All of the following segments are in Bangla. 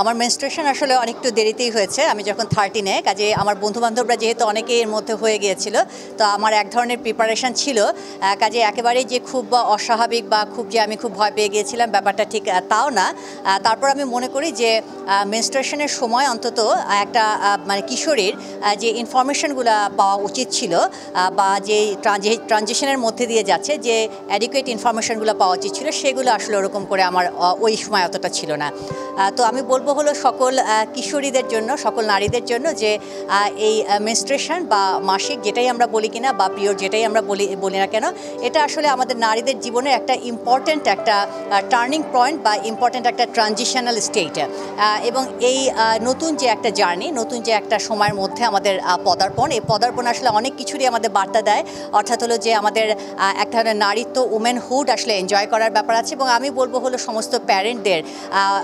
আমার মেনস্ট্রুয়েশন আসলে অনেকটু দেরিতেই হয়েছে। আমি যখন 13-এ, কাজে আমার বন্ধুবান্ধবরা যেহেতু অনেকেই এর মধ্যে হয়ে গিয়েছিল, তো আমার এক ধরনের প্রিপারেশন ছিল। কাজে একেবারেই যে খুব অস্বাভাবিক বা খুব যে আমি খুব ভয় পেয়ে গিয়েছিলাম, ব্যাপারটা ঠিক তাও না। তারপর আমি মনে করি যে মেনস্ট্রুয়েশনের সময় অন্তত একটা মানে কিশোরীর যে ইনফরমেশনগুলো পাওয়া উচিত ছিল বা যে ট্রানজিশনের মধ্যে দিয়ে যাচ্ছে যে অ্যাডিকুয়েট ইনফরমেশনগুলো পাওয়া উচিত ছিল, সেগুলো আসলে ওরকম করে আমার ওই সময় অতটা ছিল না। তো আমি বলবো হলো সকল কিশোরীদের জন্য, সকল নারীদের জন্য যে এই মেনস্ট্রুয়েশন বা মাসিক যেটাই আমরা বলি কিনা বা পিরিয়ড যেটাই আমরা বলি না কেন, এটা আসলে আমাদের নারীদের জীবনের একটা ইম্পর্ট্যান্ট একটা টার্নিং পয়েন্ট বা ইম্পর্ট্যান্ট একটা ট্রানজিশনাল স্টেট। এবং এই নতুন যে একটা জার্নি, নতুন যে একটা সময়ের মধ্যে আমাদের পদার্পণ, এই পদার্পণ আসলে অনেক কিছুরই আমাদের বার্তা দেয়। অর্থাৎ হলো যে আমাদের এক ধরনের নারীত্ব, উমেনহুড আসলে এনজয় করার ব্যাপার আছে। এবং আমি বলবো হলো সমস্ত প্যারেন্টদের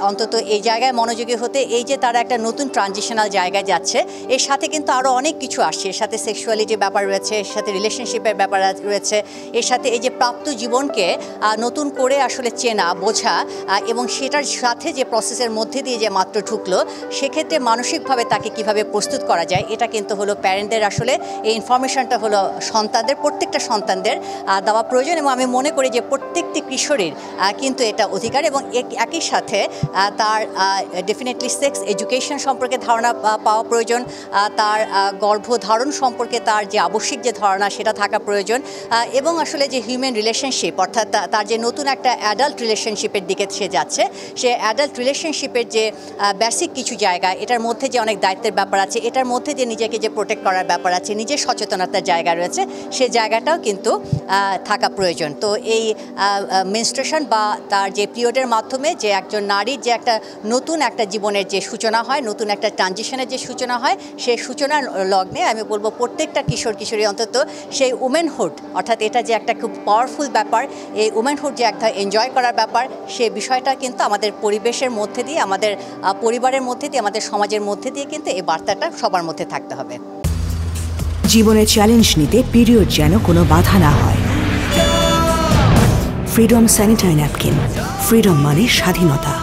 অন্তত এই জায়গায় মনোযোগী হতে, এই যে তারা একটা নতুন ট্রানজিশনাল জায়গায় যাচ্ছে, এর সাথে কিন্তু আরও অনেক কিছু আসছে। এর সাথে সেক্সুয়ালিটির ব্যাপার রয়েছে, এর সাথে রিলেশনশিপের ব্যাপার রয়েছে, এর সাথে এই যে প্রাপ্ত জীবনকে নতুন করে আসলে চেনা, বোঝা এবং সেটার সাথে যে প্রসেসের মধ্যে দিয়ে যে মাত্র ঢুকলো, সেক্ষেত্রে মানসিকভাবে তাকে কিভাবে প্রস্তুত করা যায়, এটা কিন্তু হলো প্যারেন্টদের আসলে এই ইনফরমেশনটা হলো সন্তানদের, প্রত্যেকটা সন্তানদের দেওয়া প্রয়োজন। এবং আমি মনে করি যে প্রত্যেকটি কিশোরীর কিন্তু এটা অধিকার। এবং একই সাথে তার ডেফিনেটলি সেক্স এডুকেশন সম্পর্কে ধারণা পাওয়া প্রয়োজন, তার গর্ভধারণ সম্পর্কে তার যে আবশ্যিক যে ধারণা সেটা থাকা প্রয়োজন, এবং আসলে যে হিউম্যান রিলেশনশিপ, অর্থাৎ তার যে নতুন একটা অ্যাডাল্ট রিলেশনশিপের দিকে সে যাচ্ছে, সে অ্যাডাল্ট রিলেশনশিপের যে বেসিক কিছু জায়গা, এটার মধ্যে যে অনেক দায়িত্বের ব্যাপার আছে, এটার মধ্যে যে নিজেকে যে প্রোটেক্ট করার ব্যাপার আছে, নিজের সচেতনতার জায়গা রয়েছে, সে জায়গাটাও কিন্তু থাকা প্রয়োজন। তো এই মেনস্ট্রুয়েশন বা তার যে পিরিয়ডের মাধ্যমে যে একজন নারীর যে একটা নতুন একটা জীবনের যে সূচনা হয়, নতুন একটা ট্রানজিশনের যে সূচনা হয়, সেই সূচনার লগ্নে আমি বলবো প্রত্যেকটা কিশোর কিশোরী অন্তত সেই উমেনহুড, অর্থাৎ এটা যে একটা খুব পাওয়ারফুল ব্যাপার, এই উমেনহুড যে একটা এনজয় করার ব্যাপার, সে বিষয়টা কিন্তু আমাদের পরিবেশের মধ্যে দিয়ে, আমাদের পরিবারের মধ্যে দিয়ে, আমাদের সমাজের মধ্যে দিয়ে কিন্তু এই বার্তাটা সবার মধ্যে থাকতে হবে। জীবনের চ্যালেঞ্জ নিতে পিরিয়ড যেন কোনো বাধা না হয়। ফ্রিডম স্যানিটারি ন্যাপকিন, ফ্রিডম মানে স্বাধীনতা।